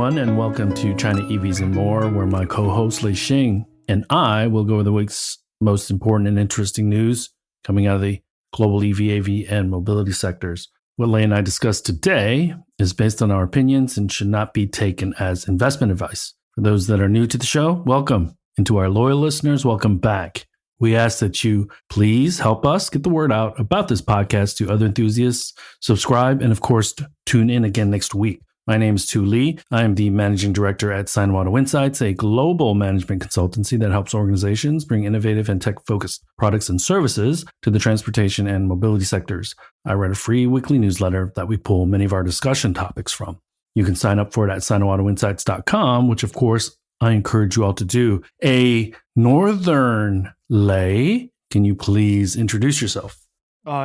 everyone, and welcome to China EVs and More, where my co-host Lei Xing and I will go over the week's most important and interesting news coming out of the global EV, AV, and mobility sectors. What Lei and I discussed today is based on our opinions and should not be taken as investment advice. For those that are new to the show, welcome. And to our loyal listeners, welcome back. We ask that you please help us get the word out about this podcast to other enthusiasts, subscribe, and of course, tune in again next week. My name is Tu Li. I am the managing director at Sinoauto Insights, a global management consultancy that helps organizations bring innovative and tech-focused products and services to the transportation and mobility sectors. I write a free weekly newsletter that we pull many of our discussion topics from. You can sign up for it at sinoautoinsights.com, which of course I encourage you all to do. A Northern Lei, can you please introduce yourself?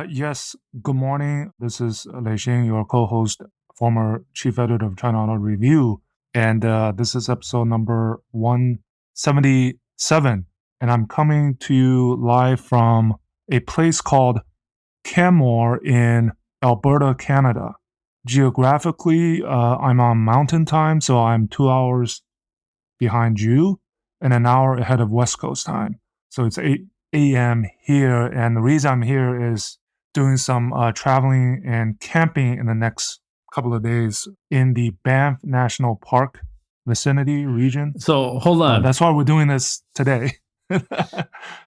Yes. Good morning. This is Lei Xing, your co-host, former chief editor of China Auto Review. And this is episode number 177. And I'm coming to you live from a place called Canmore in Alberta, Canada. Geographically, I'm on mountain time, so I'm 2 hours behind you and an hour ahead of West Coast time. So it's 8 a.m. here. And the reason I'm here is doing some traveling and camping in the next couple of days in the Banff National Park vicinity region. So hold on. That's why we're doing this today.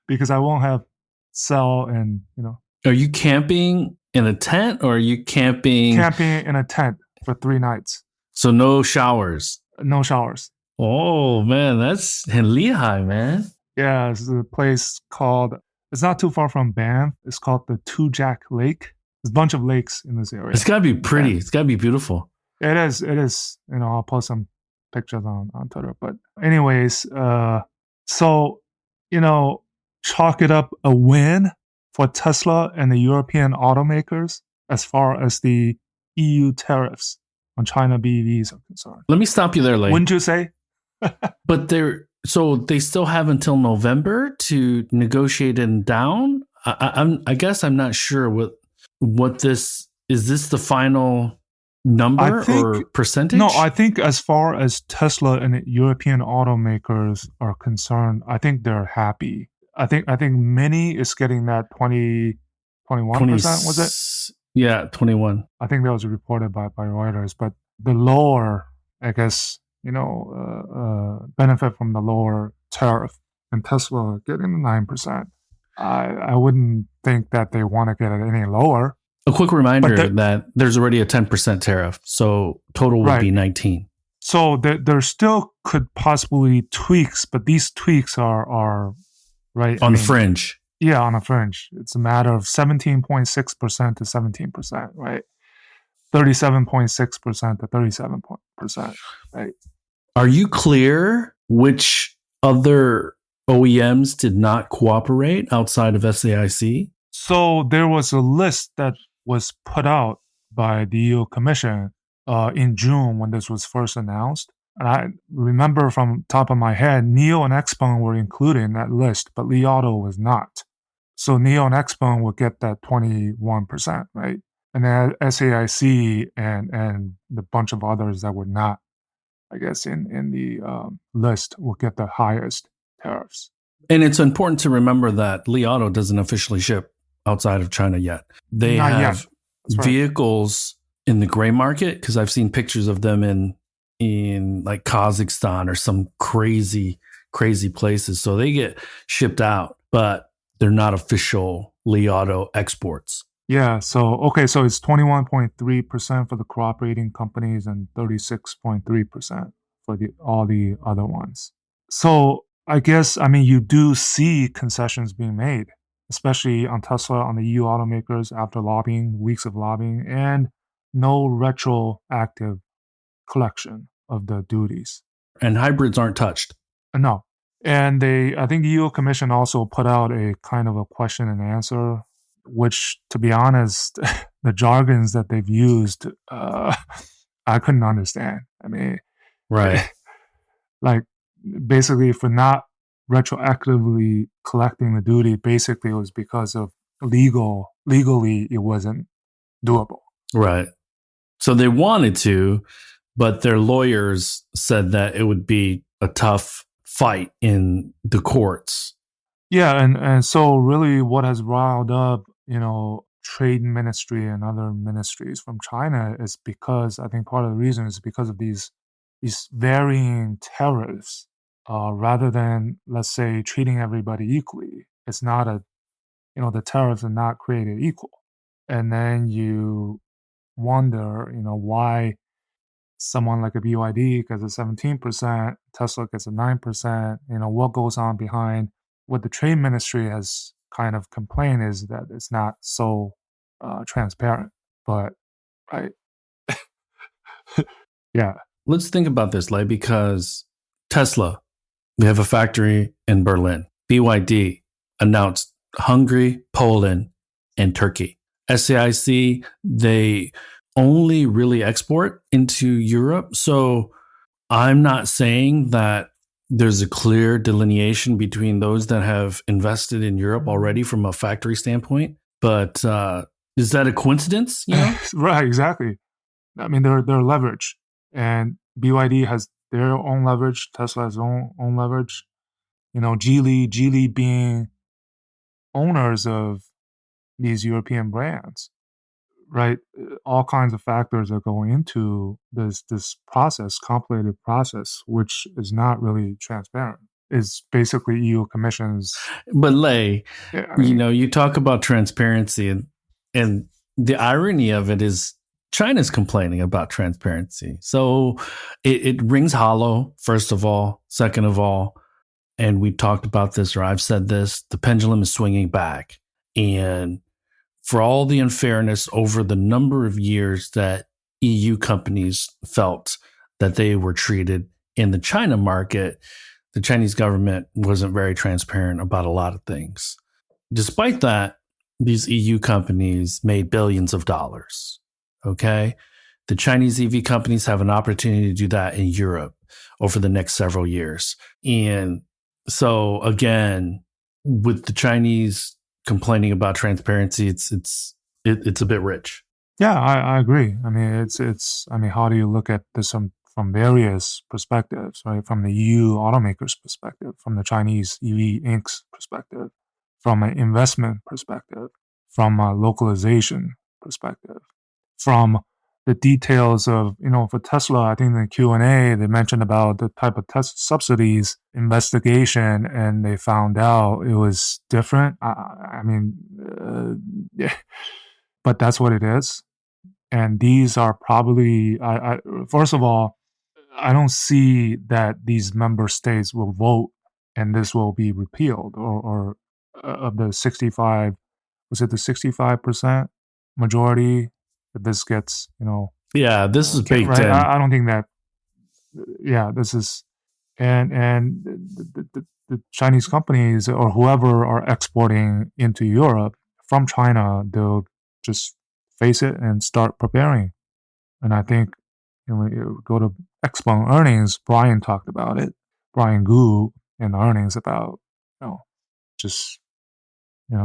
Because I won't have cell and, Are you camping in a tent or are you camping? Camping in a tent for 3 nights. So no showers? No showers. Oh, man, that's Lehigh, man. Yeah, it's a place called, it's not too far from Banff. It's called the Two Jack Lake. There's a bunch of lakes in this area. It's got to be pretty. Yeah. It's got to be beautiful. It is. I'll post some pictures on Twitter. But anyways, so, chalk it up a win for Tesla and the European automakers as far as the EU tariffs on China BEVs are concerned. Let me stop you there, Lei. Wouldn't you say? But they still have until November to negotiate it down. I guess I'm not sure what this is. This the final number or percentage? No, I think as far as Tesla and European automakers are concerned, I think they're happy. I think Mini is getting that 21%, was it? Yeah, 21. I think that was reported by Reuters. But the lower, I guess, benefit from the lower tariff, and Tesla getting the 9%. I wouldn't think that they want to get it any lower. A quick reminder that there's already a 10% tariff, so total would be 19. So there still could possibly tweaks, but these tweaks are right on the fringe. Yeah, on the fringe. It's a matter of 17.6% to 17%, right? 37.6% to 37%, right? Are you clear which other OEMs did not cooperate outside of SAIC? So there was a list that was put out by the EU Commission in June when this was first announced. And I remember from top of my head, NIO and XPeng were included in that list, but Li Auto was not. So NIO and XPeng would get that 21%, right? And then SAIC and the bunch of others that were not, I guess, in the list will get the highest tariffs. And it's important to remember that Li Auto doesn't officially ship outside of China yet. They not have yet. That's right. Vehicles in the gray market, because I've seen pictures of them in like Kazakhstan or some crazy places. So they get shipped out, but they're not official Li Auto exports. Yeah. So it's 21.3% for the cooperating companies and 36.3% for all the other ones. So I guess, you do see concessions being made, especially on Tesla, on the EU automakers after weeks of lobbying, and no retroactive collection of the duties. And hybrids aren't touched. No. And I think the EU Commission also put out a kind of a question and answer, which, to be honest, the jargons that they've used, I couldn't understand. Right. Like, basically, for not retroactively collecting the duty, basically it was because of legally it wasn't doable. Right. So they wanted to, but their lawyers said that it would be a tough fight in the courts. Yeah, and so really what has riled up, trade ministry and other ministries from China is because I think part of the reason is because of these varying tariffs, rather than, let's say, treating everybody equally. It's not the tariffs are not created equal. And then you wonder, why someone like a BYD gets a 17%, Tesla gets a 9%, what goes on behind. What the trade ministry has kind of complained is that it's not so transparent. But, right. Yeah. Let's think about this, Lei, because Tesla, they have a factory in Berlin. BYD announced Hungary, Poland, and Turkey. SAIC, they only really export into Europe. So I'm not saying that there's a clear delineation between those that have invested in Europe already from a factory standpoint. But is that a coincidence? Right, exactly. I mean, they're leveraged, and BYD has their own leverage. Tesla has own leverage. Geely being owners of these European brands, right? All kinds of factors are going into this process, complicated process, which is not really transparent. It's basically EU Commission's. But Lei, Yeah, I mean, you talk about transparency, and the irony of it is China's complaining about transparency. So it rings hollow, first of all. Second of all, and we've talked about this, or I've said this, the pendulum is swinging back. And for all the unfairness over the number of years that EU companies felt that they were treated in the China market, the Chinese government wasn't very transparent about a lot of things. Despite that, these EU companies made billions of dollars. Okay. The Chinese EV companies have an opportunity to do that in Europe over the next several years. And so again, with the Chinese complaining about transparency, it's a bit rich. yeah, I agree. I mean, I mean, how do you look at this from various perspectives, right? From the EU automakers' perspective, from the Chinese EV Inc.'s perspective, from an investment perspective, from a localization perspective, from the details of, for Tesla, I think in the Q&A, they mentioned about the type of test subsidies investigation, and they found out it was different. I mean, yeah, but that's what it is. And these are probably, first of all, I don't see that these member states will vote and this will be repealed, or of the 65, was it the 65% majority that this gets, Yeah, this is baked right? in. I don't think that, yeah, this is, and the Chinese companies or whoever are exporting into Europe from China, they'll just face it and start preparing. And I think when you go to XPeng earnings, Brian talked about it. Brian Gu in the earnings about, just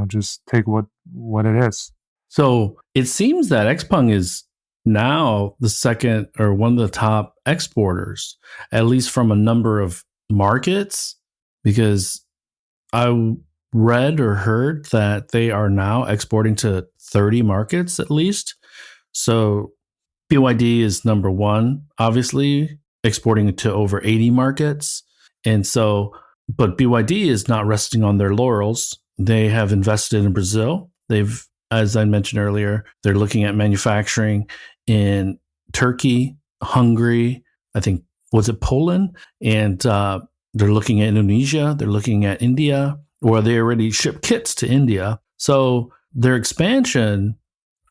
just take what it is. So it seems that XPeng is now the second or one of the top exporters, at least from a number of markets, because I read or heard that they are now exporting to 30 markets at least. So BYD is number one, obviously, exporting to over 80 markets. And so, but BYD is not resting on their laurels. They have invested in Brazil. They've, as I mentioned earlier, they're looking at manufacturing in Turkey, Hungary, I think, was it Poland? And they're looking at Indonesia. They're looking at India, or they already ship kits to India. So their expansion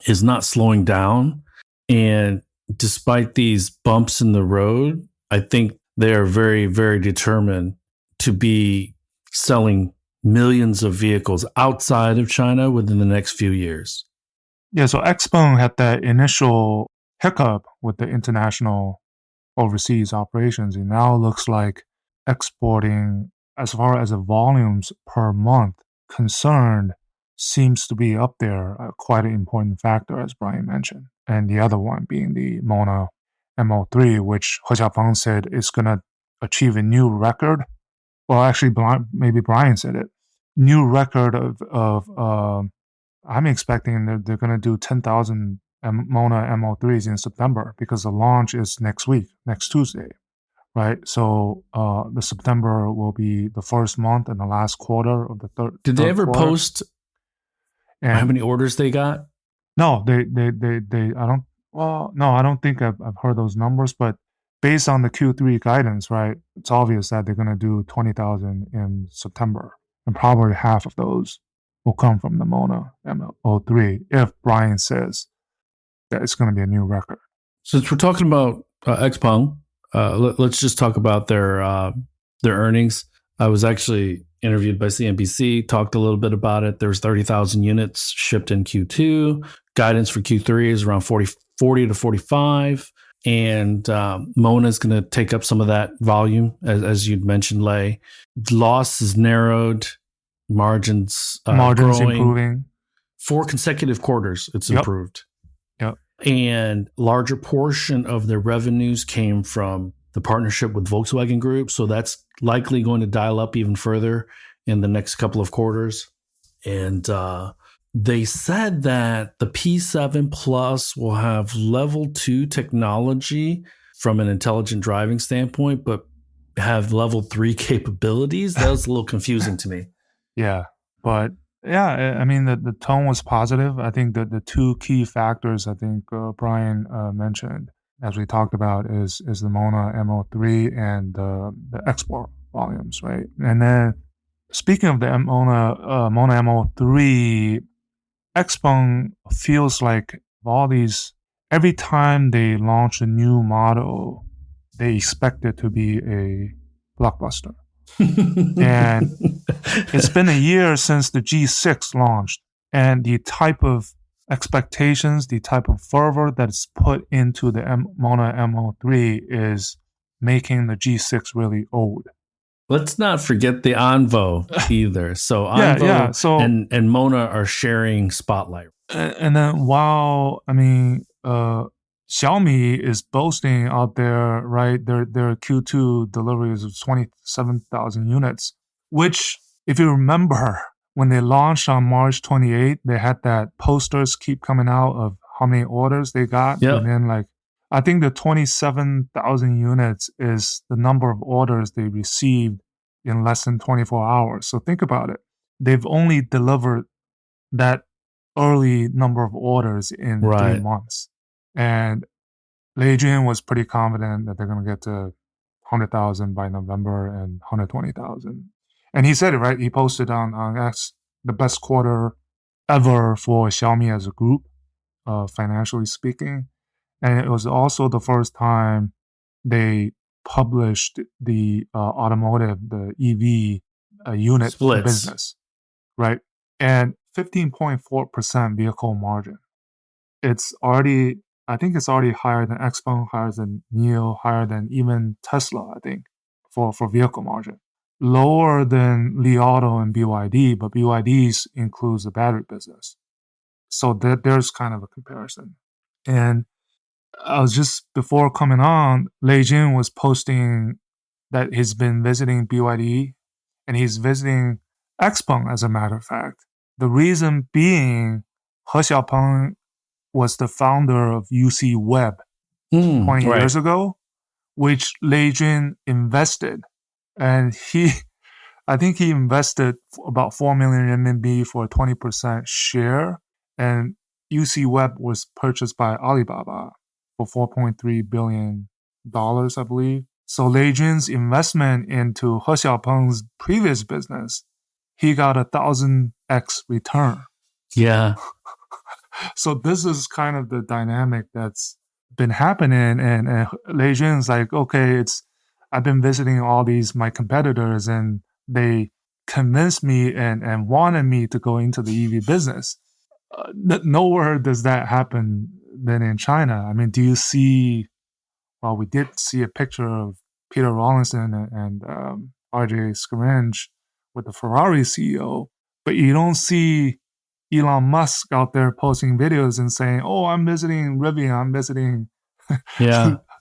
is not slowing down. And despite these bumps in the road, I think they are very, very determined to be selling millions of vehicles outside of China within the next few years. Yeah, so XPeng had that initial hiccup with the international overseas operations. It now looks like exporting, as far as the volumes per month concerned, seems to be up there, quite an important factor, as Brian mentioned. And the other one being the Mona M03, which He Xiaopeng said is going to achieve a new record. Well, actually, maybe Brian said it. New record of I'm expecting that they're going to do 10,000 Mona M03s in September because the launch is next week, next Tuesday, right? So the September will be the first month and the last quarter of the third. Did they ever quarter. post how many orders they got? No, they I don't. Well, no, I don't think I've heard those numbers, but based on the Q3 guidance, right, it's obvious that they're going to do 20,000 in September, and probably half of those will come from the Mona M03 if Brian says that it's going to be a new record. Since we're talking about XPeng, let's just talk about their earnings. I was actually interviewed by CNBC, talked a little bit about it. There's 30,000 units shipped in Q2. Guidance for Q3 is around 40 to 45. And Mona is going to take up some of that volume, as you'd mentioned, Lei. Loss is narrowed. Margins growing. Improving. 4 consecutive quarters, it's improved. Yep. And larger portion of their revenues came from the partnership with Volkswagen Group. So that's likely going to dial up even further in the next couple of quarters. And they said that the P7 Plus will have level 2 technology from an intelligent driving standpoint, but have level 3 capabilities. That was a little confusing to me. Yeah, but yeah, I mean, the tone was positive. I think that the 2 key factors I think Brian mentioned, as we talked about, is the Mona M03 and the export volumes, right? And then speaking of the Mona M03, XPeng feels like all these, every time they launch a new model, they expect it to be a blockbuster. And it's been a year since the G6 launched, and the type of expectations, the type of fervor that's put into the Mona M03 is making the G6 really old. Let's not forget the Envo either. So Envo So, and Mona are sharing spotlight. And then while, I mean, Xiaomi is boasting out there, right, their Q2 deliveries of 27,000 units, which, if you remember, when they launched on March 28th, they had that posters keep coming out of how many orders they got. Yep. And then, I think the 27,000 units is the number of orders they received in less than 24 hours. So think about it. They've only delivered that early number of orders in 3 months. And Lei Jun was pretty confident that they're going to get to 100,000 by November and 120,000. And he said it, right? He posted on X, the best quarter ever for Xiaomi as a group, financially speaking. And it was also the first time they published the automotive, the EV unit splits business, right? And 15.4% vehicle margin. It's already, I think it's already higher than XPeng, higher than NIO, higher than even Tesla, I think, for vehicle margin. Lower than Li Auto and BYD, but BYD includes the battery business. So there's kind of a comparison. And I was just, before coming on, Lei Jun was posting that he's been visiting BYD and he's visiting XPeng, as a matter of fact. The reason being, He Xiaopeng was the founder of UC Web 20 years ago, which Lei Jun invested. And I think he invested about 4 million RMB for a 20% share. And UC Web was purchased by Alibaba for $4.3 billion, I believe. So Lei Jun's investment into He Xiaopeng's previous business, he got 1,000x return. Yeah. So this is kind of the dynamic that's been happening. And Lei Jun's like, okay, I've been visiting all my competitors and they convinced me and wanted me to go into the EV business. Nowhere does that happen than in China. I mean, do you see, well, we did see a picture of Peter Rawlinson and RJ Scaringe with the Ferrari CEO, but you don't see Elon Musk out there posting videos and saying, oh, I'm visiting Rivian, I'm visiting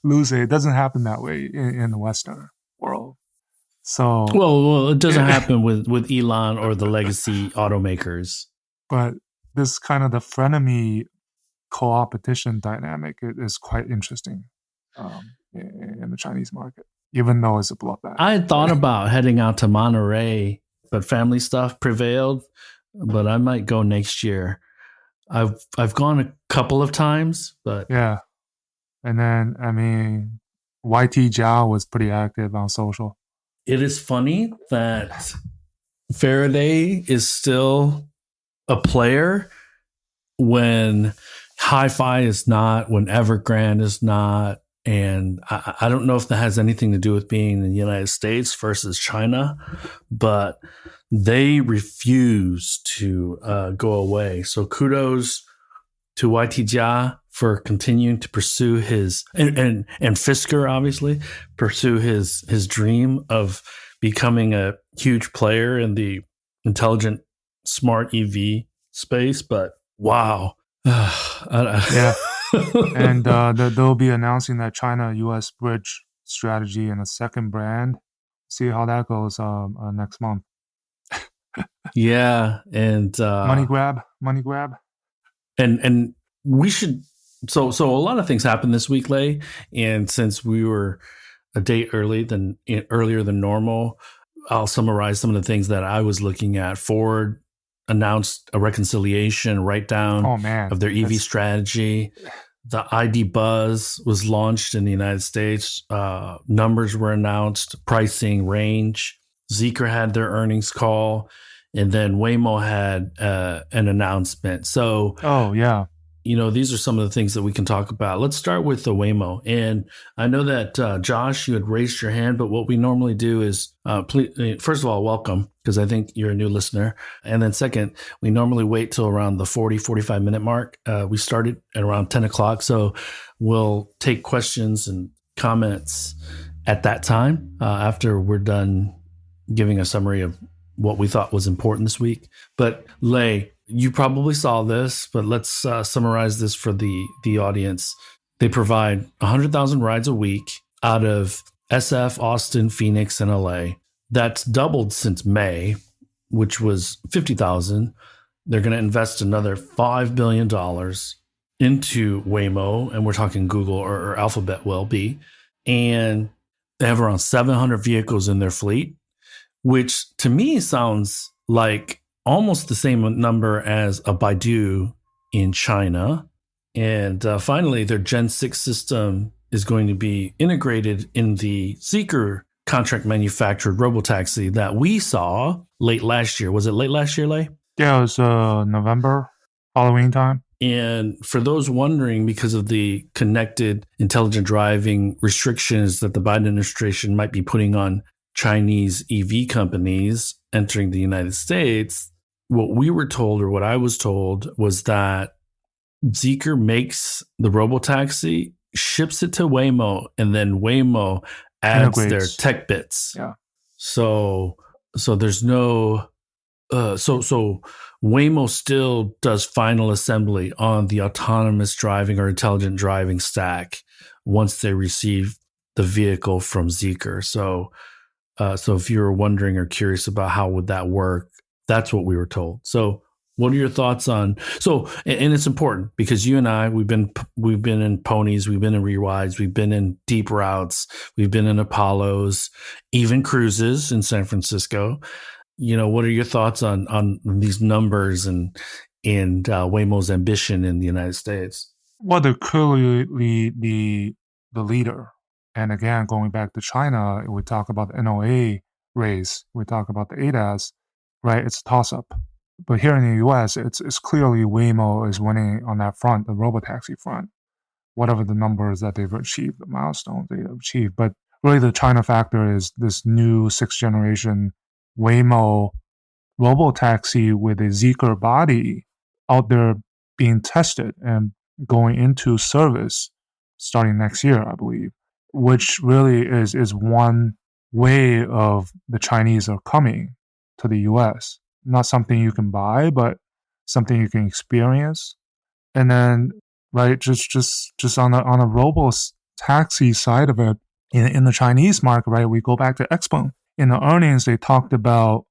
lose it. It doesn't happen that way in the Western world. So, Well, it doesn't happen with Elon or the legacy automakers. but this kind of the frenemy co-opetition dynamic is quite interesting in the Chinese market, even though it's a bloodbath. I had thought about heading out to Monterey, but family stuff prevailed. But I might go next year. I've gone a couple of times, but yeah. And then I mean, YT Jiao was pretty active on social. it is funny that Faraday is still a player when Hi-Fi is not, when Evergrande is not. And I don't know if that has anything to do with being in the United States versus China, but they refuse to go away. So kudos to YT Jia for continuing to pursue his, and Fisker obviously, pursue his dream of becoming a huge player in the intelligent smart EV space. But wow. Yeah. And they'll be announcing that China-US bridge strategy in a second brand. See how that goes next month. Yeah, and money grab. And we should. So a lot of things happened this week, Lei. And since we were a day earlier than normal, I'll summarize some of the things that I was looking at. Ford announced a reconciliation write down of their EV strategy. The ID Buzz was launched in the United States. Numbers were announced, pricing range. Zeekr had their earnings call, and then Waymo had an announcement. So, these are some of the things that we can talk about. Let's start with the Waymo. And I know that, Josh, you had raised your hand, but what we normally do is, please, first of all, welcome, because I think you're a new listener. And then second, we normally wait till around the 45 minute mark. We started at around 10 o'clock. So we'll take questions and comments at that time after we're done giving a summary of what we thought was important this week. But Lei, you probably saw this, but let's summarize this for the audience. They provide 100,000 rides a week out of SF, Austin, Phoenix, and LA. That's doubled since May, which was 50,000. They're going to invest another $5 billion into Waymo, and we're talking Google or Alphabet will be. And they have around 700 vehicles in their fleet, which to me sounds like almost the same number as a Baidu in China. And finally, their Gen 6 system is going to be integrated in the Zeekr contract manufactured robotaxi that we saw late last year. Was it late last year, Lei? Yeah, it was November, Halloween time. And for those wondering, because of the connected intelligent driving restrictions that the Biden administration might be putting on Chinese EV companies entering the United States, what we were told, or what I was told, was that Zeekr makes the robotaxi, ships it to Waymo, and then Waymo adds their tech bits. Yeah. So there's no so Waymo still does final assembly on the autonomous driving or intelligent driving stack once they receive the vehicle from Zeekr. So if you were wondering or curious about how would that work, that's what we were told. So what are your thoughts on, and it's important because you and I, we've been in ponies, we've been in rewrites, we've been in deep routes, we've been in Apollos, even cruises in San Francisco. What are your thoughts on these numbers and Waymo's ambition in the United States? Well, they're clearly the leader. And again, going back to China, we talk about the NOA race, we talk about the ADAS, right? It's a toss-up. But here in the US, it's clearly Waymo is winning on that front, the robotaxi front, whatever the numbers that they've achieved, the milestones they've achieved. But really the China factor is this new 6th generation Waymo robotaxi with a Zeekr body out there being tested and going into service starting next year, I believe, which really is one way of the Chinese are coming to the US. Not something you can buy, but something you can experience. And then, right, just on a robo taxi side of it, in the Chinese market, right? We go back to XPeng. In the earnings, they talked about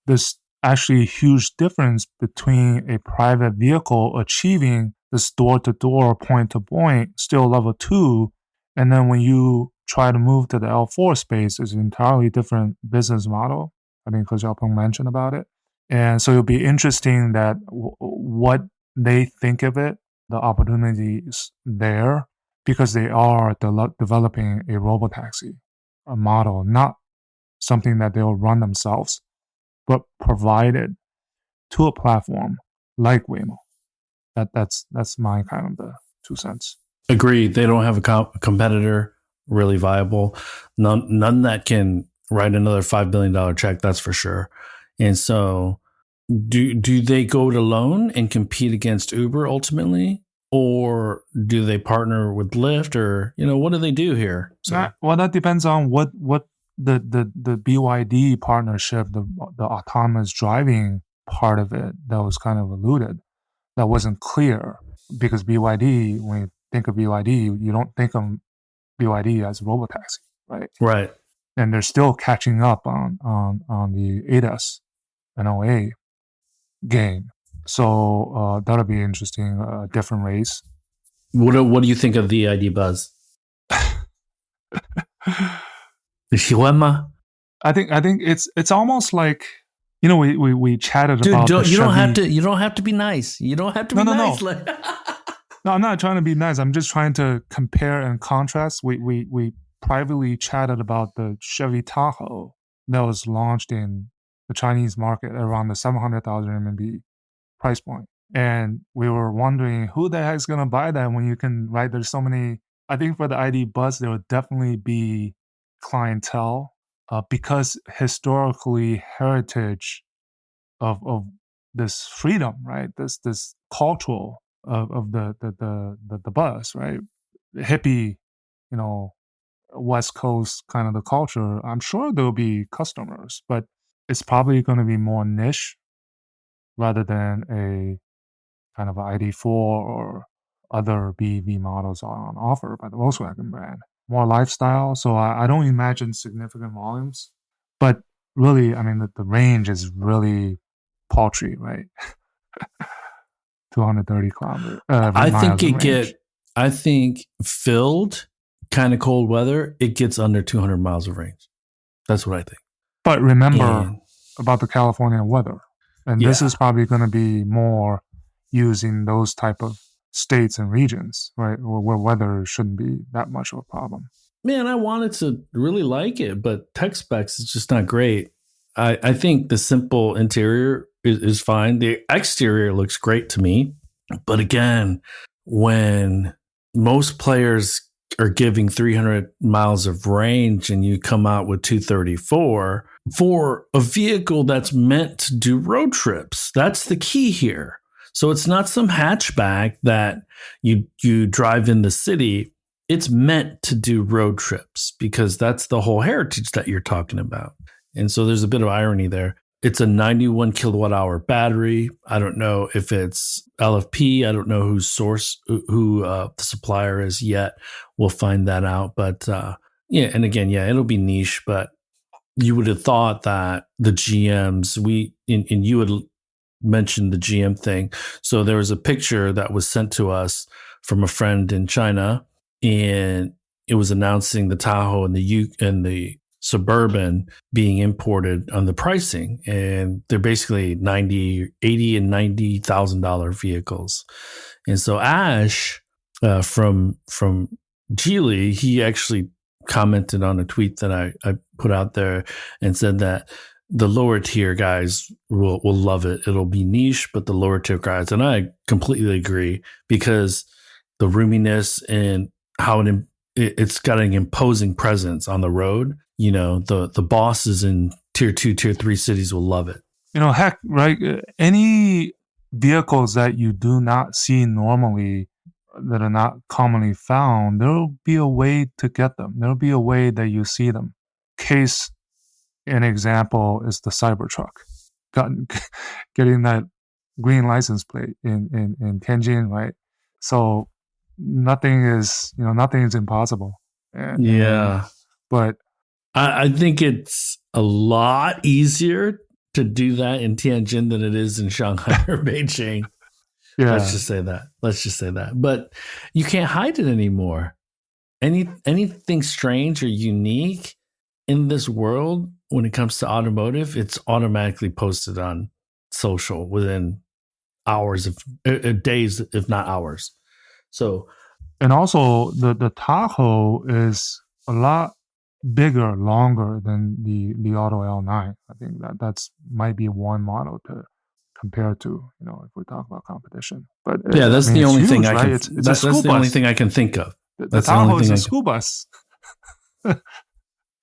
this actually huge difference between a private vehicle achieving this door-to-door, point-to-point, still level 2, and then when you try to move to the L4 space, it's an entirely different business model. I think because Xiaopeng mentioned about it. And so it'll be interesting that what they think of it, the opportunities there, because they are developing a robotaxi, a model, not something that they'll run themselves, but provided to a platform like Waymo. That's my kind of the 2 cents. Agreed. They don't have a competitor really viable. None that can write another $5 billion check. That's for sure. And so, do they go it alone and compete against Uber ultimately, or do they partner with Lyft, or what do they do here? So, well, that depends on what the BYD partnership, the autonomous driving part of it that was kind of alluded, that wasn't clear, because BYD, when you think of BYD, you don't think of BYD as robotaxi, right? Right. And they're still catching up on the ADAS and OA game. So that'll be interesting. Different race. What do you think of the ID Buzz? 你喜欢吗? I think it's almost like, we chatted about the Chevy. You don't have to be nice. You don't have to be nice. No. No, I'm not trying to be nice. I'm just trying to compare and contrast. We privately chatted about the Chevy Tahoe that was launched in the Chinese market around the 700,000 RMB price point. And we were wondering who the heck is going to buy that when you can, right? There's so many. I think for the ID Buzz, there will definitely be clientele because historically heritage of this freedom, right? This cultural of the bus, right? Hippie, West Coast kind of the culture. I'm sure there'll be customers, but it's probably going to be more niche rather than a kind of ID4 or other BEV models on offer by the Volkswagen brand. More lifestyle, so I don't imagine significant volumes. But really, I mean, the range is really paltry, right? 230 kilometers. I think filled, kind of cold weather, it gets under 200 miles of range. That's what I think. But remember about the California weather. And this is probably going to be more used in those type of states and regions, right? Where weather shouldn't be that much of a problem. Man, I wanted to really like it, but tech specs is just not great. I think the simple interior is fine. The exterior looks great to me. But again, when most players are giving 300 miles of range and you come out with 234 for a vehicle that's meant to do road trips, that's the key here. So it's not some hatchback that you drive in the city. It's meant to do road trips because that's the whole heritage that you're talking about. And so there's a bit of irony there. It's a 91 kilowatt hour battery. I don't know if it's LFP. I don't know who the supplier is yet. We'll find that out. But and again, it'll be niche. But you would have thought that the GMs, you had mentioned the GM thing. So there was a picture that was sent to us from a friend in China, and it was announcing the Tahoe and the Suburban being imported on the pricing, and they're basically $80,000 and $90,000 vehicles. And so Ash from Geely, he actually commented on a tweet that I put out there and said that the lower tier guys will love it. It'll be niche, but the lower tier guys, and I completely agree, because the roominess and how it's got an imposing presence on the road. The bosses in tier 2, tier 3 cities will love it. Heck, right? Any vehicles that you do not see normally, that are not commonly found, there'll be a way to get them. There'll be a way that you see them. Case an example is the Cybertruck. Getting that green license plate in Tianjin, right? So nothing is impossible. And Yeah. but I think it's a lot easier to do that in Tianjin than it is in Shanghai or Beijing. Let's yeah, just say that. Let's just say that. But you can't hide it anymore. Anything strange or unique in this world when it comes to automotive, it's automatically posted on social within hours of days, if not hours. So and also the Tahoe is a lot bigger, longer than the Li Auto L9. I think that's might be one model to compare to, if we talk about competition. But yeah, I that's mean, the it's only thing huge, I right? can. It's a That's school the only bus. thing I can think of. The That's the only Tahoe is thing a I can. school bus.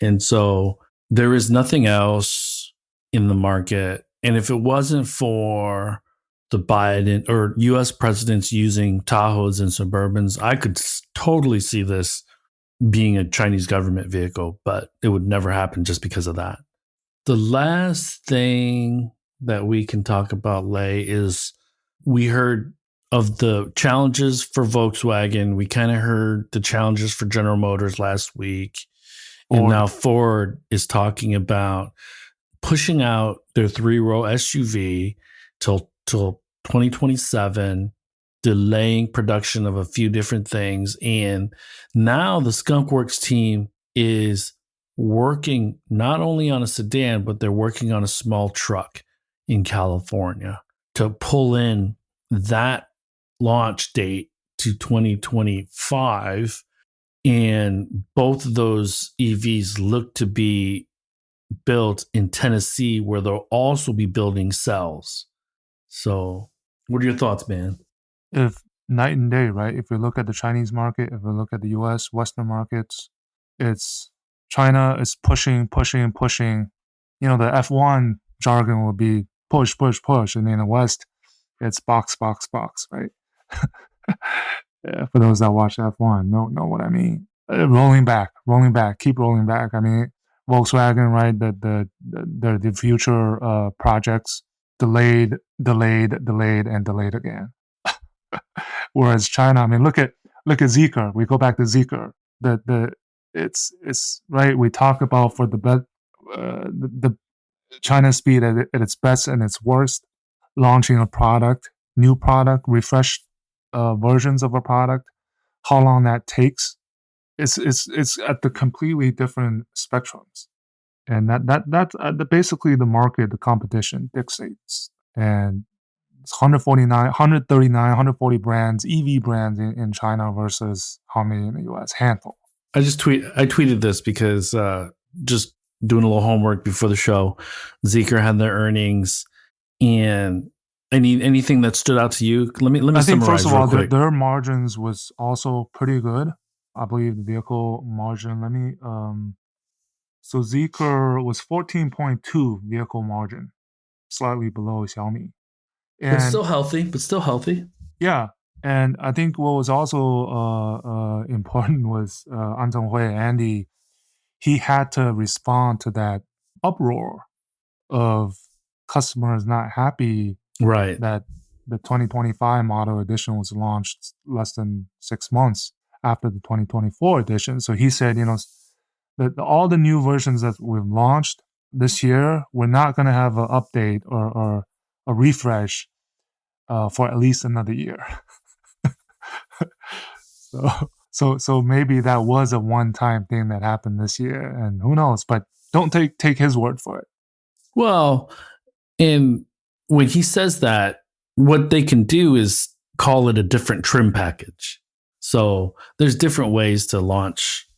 And so there is nothing else in the market. And if it wasn't for the Biden or US presidents using Tahoes and Suburbans, I could totally see this being a Chinese government vehicle, but it would never happen just because of that. The last thing that we can talk about, Lei, is we heard of the challenges for Volkswagen. We kind of heard the challenges for General Motors last week. And Ford. now Ford is talking about pushing out their 3-row SUV till 2027, delaying production of a few different things. And now the Skunkworks team is working not only on a sedan, but they're working on a small truck in California to pull in that launch date to 2025. And both of those EVs look to be built in Tennessee, where they'll also be building cells. So, what are your thoughts, man? If night and day, right? If we look at the Chinese market, if we look at the US, Western markets, it's China is pushing, pushing, pushing. The F1 jargon would be push, push, push. And in the West, it's box, box, box, right? Yeah, for those that watch F1, know what I mean. Rolling back, keep rolling back. I mean, Volkswagen, right? The future projects delayed, delayed, delayed, and delayed again. Whereas China, I mean, look at Zeekr. We go back to Zeekr. The it's right. We talk about for the China speed at its best and its worst, launching a product, new product, refreshed versions of a product, how long that takes. It's at the completely different spectrums, and that's basically the market, the competition dictates, and it's 149, 139, 140 brands, EV brands in China versus how many in the US? Handful. I tweeted this because just doing a little homework before the show. Zeekr had their earnings, and anything that stood out to you. Let me I think first summarize of real all, quick. their margins was also pretty good. I believe the vehicle margin. Let me so Zeekr was 14.2 vehicle margin, slightly below Xiaomi. But And still healthy. But still healthy. yeah, and I think what was also important was An Zhonghui, Andy. He had to respond to that uproar of customers not happy Right. that the 2025 model edition was launched less than 6 months after the 2024 edition. So he said, that all the new versions that we've launched this year, we're not going to have an update or a refresh for at least another year. So maybe that was a one-time thing that happened this year, and who knows? But don't take his word for it. Well, and when he says that, what they can do is call it a different trim package. So there's different ways to launch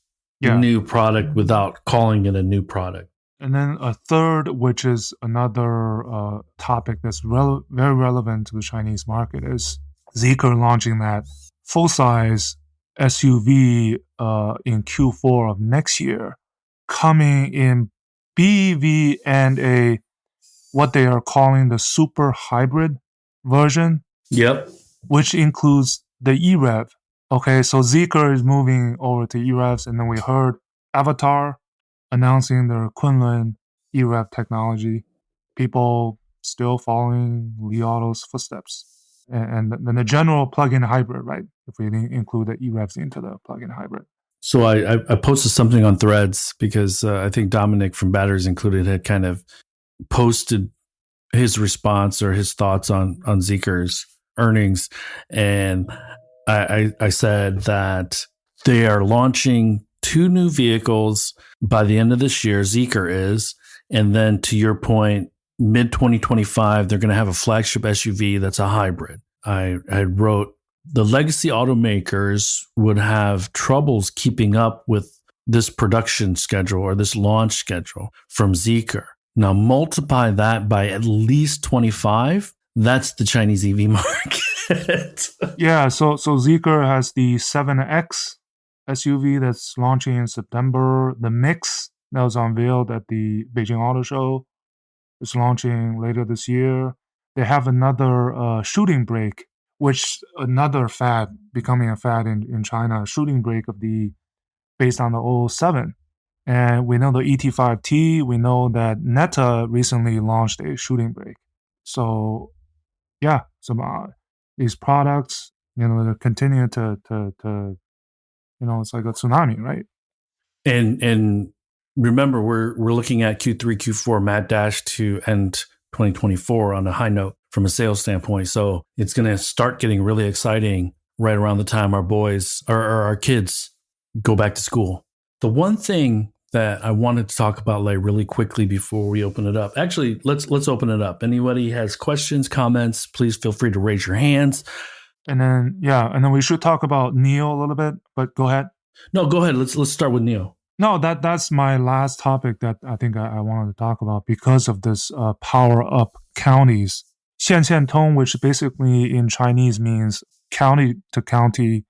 Yeah. new product without calling it a new product. And then a third, which is another topic that's very relevant to the Chinese market, is Zeekr launching that full-size SUV in Q4 of next year, coming in BEV and a what they are calling the super hybrid version, Yep. which includes the EREV. Okay, so Zeekr is moving over to EREVs, and then we heard Avatar announcing their Kunlun EREV technology. People still following Li Auto's footsteps. and then the general plug-in hybrid, right? If we include the EREVs into the plug-in hybrid. So I posted something on Threads because I think Dominic from Batteries Included had kind of posted his response or his thoughts on Zeekr's earnings, and I said that they are launching 2 new vehicles by the end of this year. Zeekr is, and then to your point, mid 2025 they're going to have a flagship SUV that's a hybrid. I wrote the legacy automakers would have troubles keeping up with this production schedule or this launch schedule from Zeekr. Now multiply that by at least 25. That's the Chinese EV market. Yeah, so Zeekr has the 7X SUV that's launching in September. The Mix that was unveiled at the Beijing Auto Show is launching later this year. They have another shooting brake, which another fad, becoming a fad in China, shooting brake based on the 007. And we know the ET5T, we know that Neta recently launched a shooting brake. So yeah, these products, they continue to it's like a tsunami, right? And remember, we're looking at Q3, Q4 mad dash to end 2024 on a high note from a sales standpoint. So it's going to start getting really exciting right around the time our boys or our kids go back to school. The one thing that I wanted to talk about really quickly before we open it up. Actually, let's open it up. Anybody has questions, comments, please feel free to raise your hands. And then we should talk about NEO a little bit, but go ahead. No, go ahead. Let's start with NEO. No, that's my last topic that I think I wanted to talk about because of this power up counties. 县县通, which basically in Chinese means county to county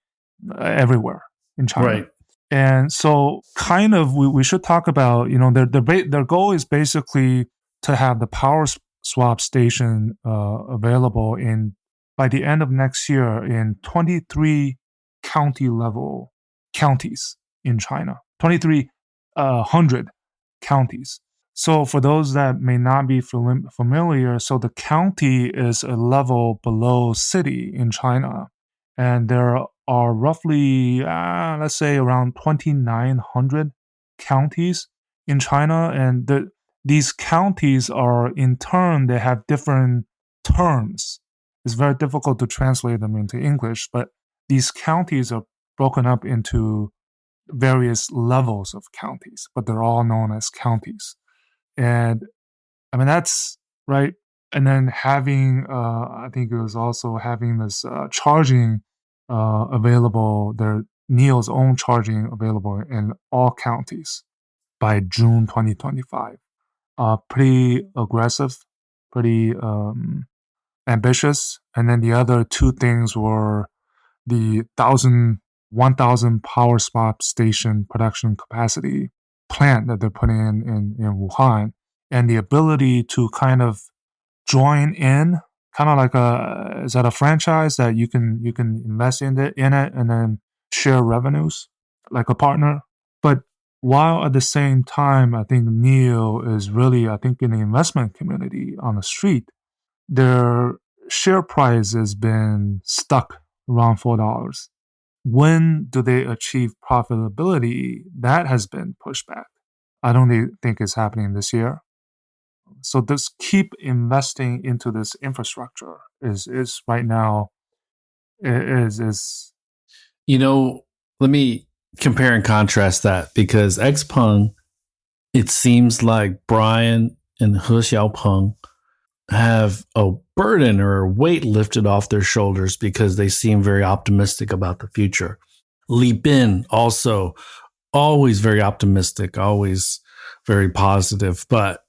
everywhere in China. Right. And so kind of we should talk about, their goal is basically to have the power swap station available by the end of next year in 23 counties in China, 2,300 counties. So for those that may not be familiar, so the county is a level below city in China. And there are roughly, let's say, around 2,900 counties in China. And these counties are, in turn, they have different terms. It's very difficult to translate them into English, but these counties are broken up into various levels of counties, but they're all known as counties. And I mean, that's right. And then having, I think it was also having this charging available, their NEO's own charging available in all counties by June 2025. Pretty aggressive, pretty ambitious. And then the other 2 things were the 1,000 power swap station production capacity plant that they're putting in Wuhan, and the ability to kind of join in, kind of like is that a franchise that you can invest in it and then share revenues like a partner. But while at the same time, I think NEO is really, I think in the investment community on the street, their share price has been stuck around $4. When do they achieve profitability? That has been pushed back. I don't think it's happening this year. So this keep investing into this infrastructure is right now is. Let me compare and contrast that, because XPeng, it seems like Brian and He Xiaopeng have a burden or a weight lifted off their shoulders because they seem very optimistic about the future. Li Bin also always very optimistic, always very positive, but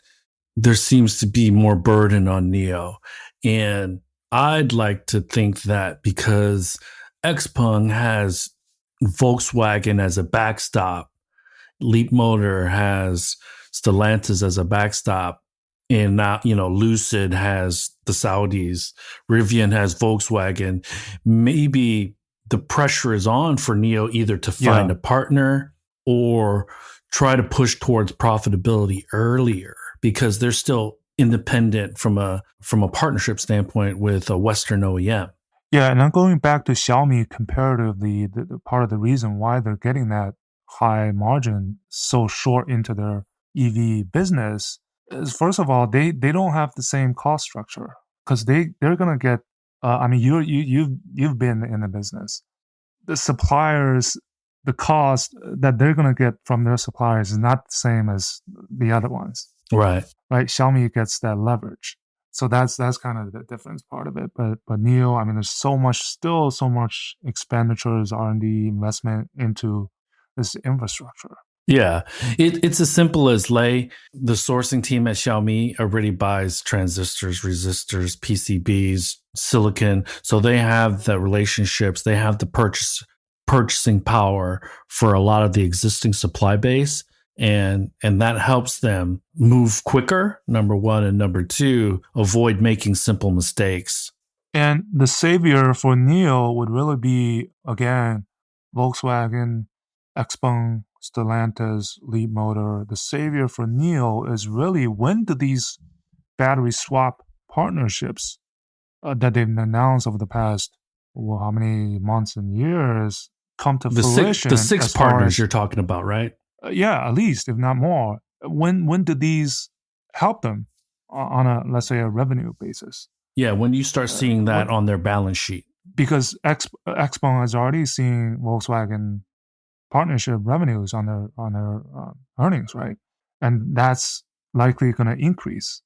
there seems to be more burden on NEO. And I'd like to think that because XPeng has Volkswagen as a backstop, Leapmotor has Stellantis as a backstop, and now, Lucid has the Saudis, Rivian has Volkswagen. Maybe the pressure is on for NEO either to find a partner or try to push towards profitability earlier, because they're still independent from a partnership standpoint with a Western OEM. Yeah, and then going back to Xiaomi comparatively, the part of the reason why they're getting that high margin so short into their EV business is, first of all, they don't have the same cost structure because they're gonna get. I mean, you've been in the business. The suppliers, the cost that they're gonna get from their suppliers is not the same as the other ones, Right. right? Xiaomi gets that leverage. So that's kind of the difference part of it. But Neo, I mean, there's still so much expenditures, R&D investment into this infrastructure. Yeah, it's as simple as the sourcing team at Xiaomi already buys transistors, resistors, PCBs, silicon. So they have the relationships, they have the purchasing power for a lot of the existing supply base. And that helps them move quicker, number one, and number two, avoid making simple mistakes. And the savior for Neo would really be, again, Volkswagen, XPeng, Stellantis, Leapmotor. The savior for Neo is really, when do these battery swap partnerships that they've announced over the past, well, how many months and years come to fruition? The six as far partners as you're talking about, right? yeah, at least if not more. When do these help them on a, let's say, a revenue basis? Yeah, when you start seeing that What, on their balance sheet. because Xpeng has already seen Volkswagen partnership revenues on their earnings, right? And that's likely going to increase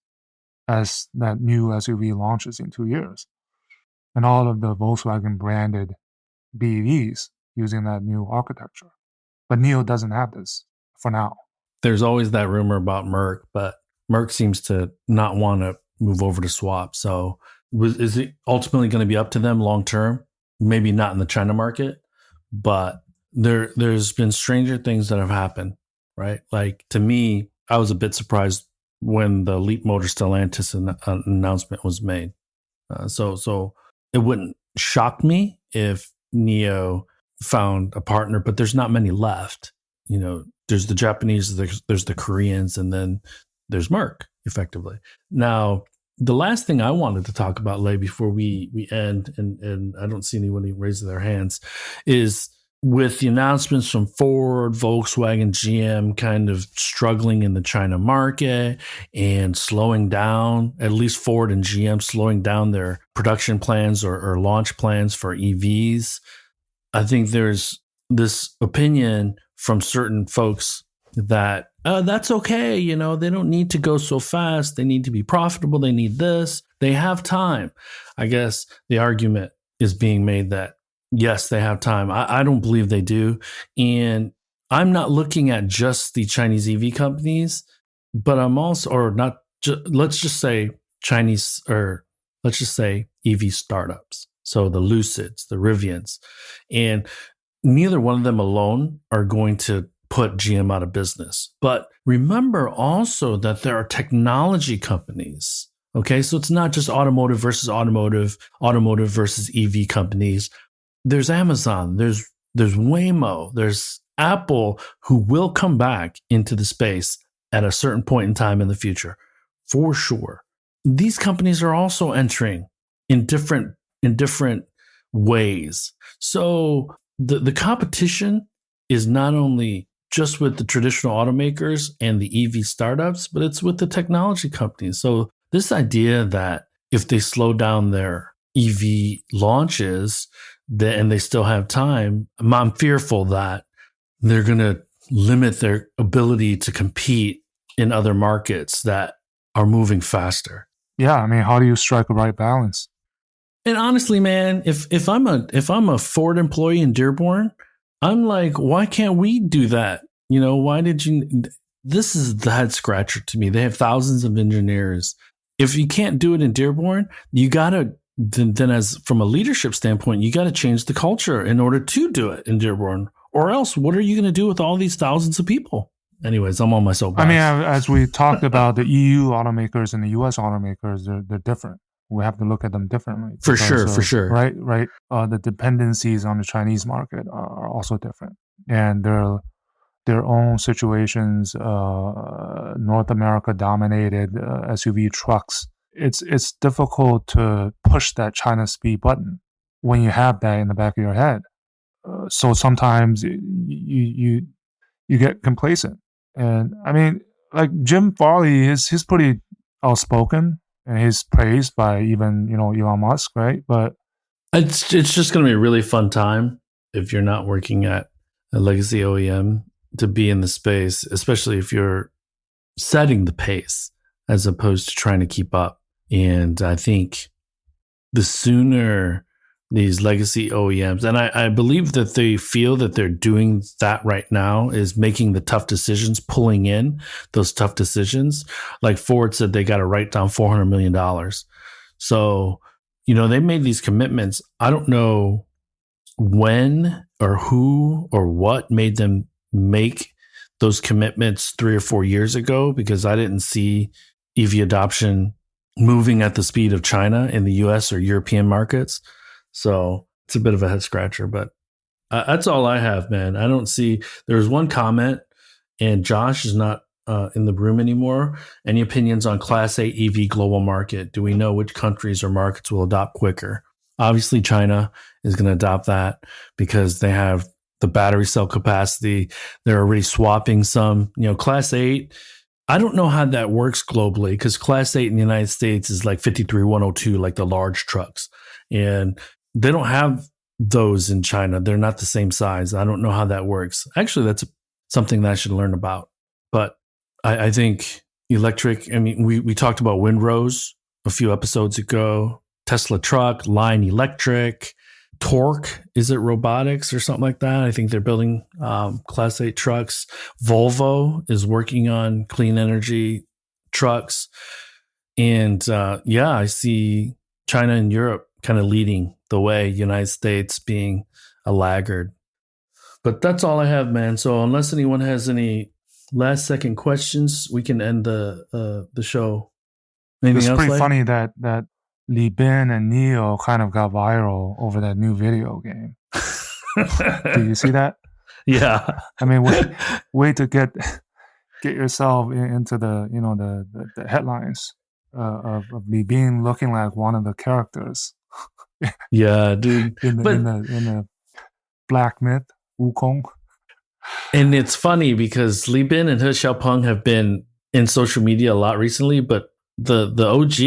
as that new SUV launches in 2 years, and all of the Volkswagen branded BEVs using that new architecture. But Neo doesn't have this for now. There's always that rumor about Merck, but Merck seems to not want to move over to swap. So is it ultimately going to be up to them long term? Maybe not in the China market, but there's been stranger things that have happened, right? Like, to me, I was a bit surprised when the Leapmotor Stellantis announcement was made. So it wouldn't shock me if Neo found a partner, but there's not many left. You know, there's the Japanese, there's the Koreans, and then there's Merck, effectively. Now, the last thing I wanted to talk about, Lei, before we end, and I don't see anyone raising their hands, is with the announcements from Ford, Volkswagen, GM kind of struggling in the China market and slowing down, at least Ford and GM slowing down their production plans or launch plans for EVs. I think there's this opinion from certain folks that that's okay. You know, they don't need to go so fast. They need to be profitable. They need this. They have time. I guess the argument is being made that yes, they have time. I don't believe they do. And I'm not looking at just the Chinese EV companies, but I'm also, or not, let's just say Chinese, or let's just say EV startups. So the Lucids, the Rivians, and neither one of them alone are going to put GM out of business. But remember also that there are technology companies. Okay, so it's not just automotive versus automotive versus EV companies. There's Amazon, there's Waymo, there's Apple, who will come back into the space at a certain point in time in the future, for sure. These companies are also entering in different ways. So the competition is not only just with the traditional automakers and the EV startups, but it's with the technology companies. So this idea that if they slow down their EV launches, and they still have time, I'm fearful that they're going to limit their ability to compete in other markets that are moving faster. Yeah, I mean, how do you strike a right balance? And honestly, man, if I'm a Ford employee in Dearborn, I'm like, why can't we do that? You know, why did you? This is the head scratcher to me. They have thousands of engineers. If you can't do it in Dearborn, you gotta. Then as from a leadership standpoint, you got to change the culture in order to do it in Dearborn, or else what are you going to do with all these thousands of people? Anyways, I'm on my soapbox. I mean, as we talked about, the EU automakers and the US automakers, they're different. We have to look at them differently. For sure. Right. The dependencies on the Chinese market are also different, and their own situations. North America dominated SUV trucks. It's difficult to push that China speed button when you have that in the back of your head. So sometimes you get complacent. And I mean, like Jim Farley he's pretty outspoken and he's praised by even, Elon Musk, right? But it's just going to be a really fun time if you're not working at a legacy OEM to be in the space, especially if you're setting the pace as opposed to trying to keep up. And I think the sooner these legacy OEMs, and I believe that they feel that they're doing that right now, is making the tough decisions, pulling in those tough decisions. Like Ford said, they got to write down $400 million. So, they made these commitments. I don't know when or who or what made them make those commitments 3 or 4 years ago, because I didn't see EV adoption moving at the speed of China in the US or European markets. So it's a bit of a head scratcher, but that's all I have, man. I don't see, there's one comment, and Josh is not in the room anymore. Any opinions on Class 8 EV global market? Do we know which countries or markets will adopt quicker? Obviously, China is going to adopt that because they have the battery cell capacity. They're already swapping some, Class 8. I don't know how that works globally, because Class 8 in the United States is like 53102, like the large trucks. And they don't have those in China. They're not the same size. I don't know how that works. Actually, that's something that I should learn about. But I think electric, we talked about Windrose a few episodes ago. Tesla truck, Line Electric, Torque, is it robotics or something like that? I think they're building Class 8 trucks. Volvo is working on clean energy trucks. And I see China and Europe kind of leading the way, United States being a laggard. But that's all I have, man. So unless anyone has any last second questions, we can end the show. Anything else? It's pretty funny that Li Bin and Neo kind of got viral over that new video game. Did you see that? Yeah. I mean, way to get yourself into the headlines of Li Bin looking like one of the characters. Yeah, dude. in the Black Myth, Wukong. And it's funny because Li Bin and He Xiaopeng have been in social media a lot recently, but the OG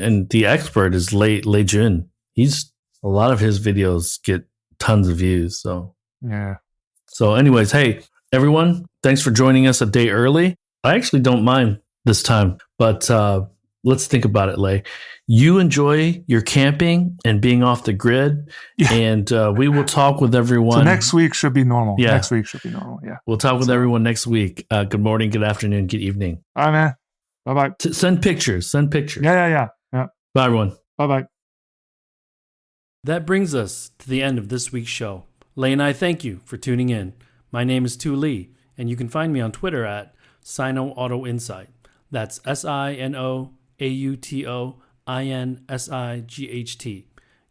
and the expert is Lei Jun. A lot of his videos get tons of views. So yeah. So anyways, hey, everyone, thanks for joining us a day early. I actually don't mind this time, but let's think about it, Lei. You enjoy your camping and being off the grid, and we will talk with everyone. So next week should be normal. Yeah. Next week should be normal, yeah. We'll talk with everyone next week. Good morning, good afternoon, good evening. All right, man. Bye-bye. Send pictures. Yeah. Bye, everyone. Bye-bye. That brings us to the end of this week's show. Lei and I thank you for tuning in. My name is Tu Lee, and you can find me on Twitter at Sino Auto Insight. That's SinoAutoInsight.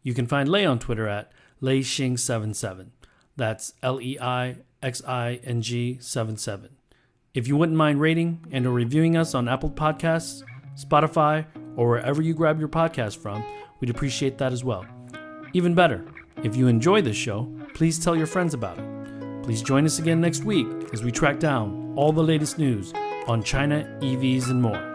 You can find Lei on Twitter at LeiXing77. That's LEIXING77. If you wouldn't mind rating and or reviewing us on Apple Podcasts, Spotify, or wherever you grab your podcast from, we'd appreciate that as well. Even better, if you enjoy this show, please tell your friends about it. Please join us again next week as we track down all the latest news on China, EVs, and more.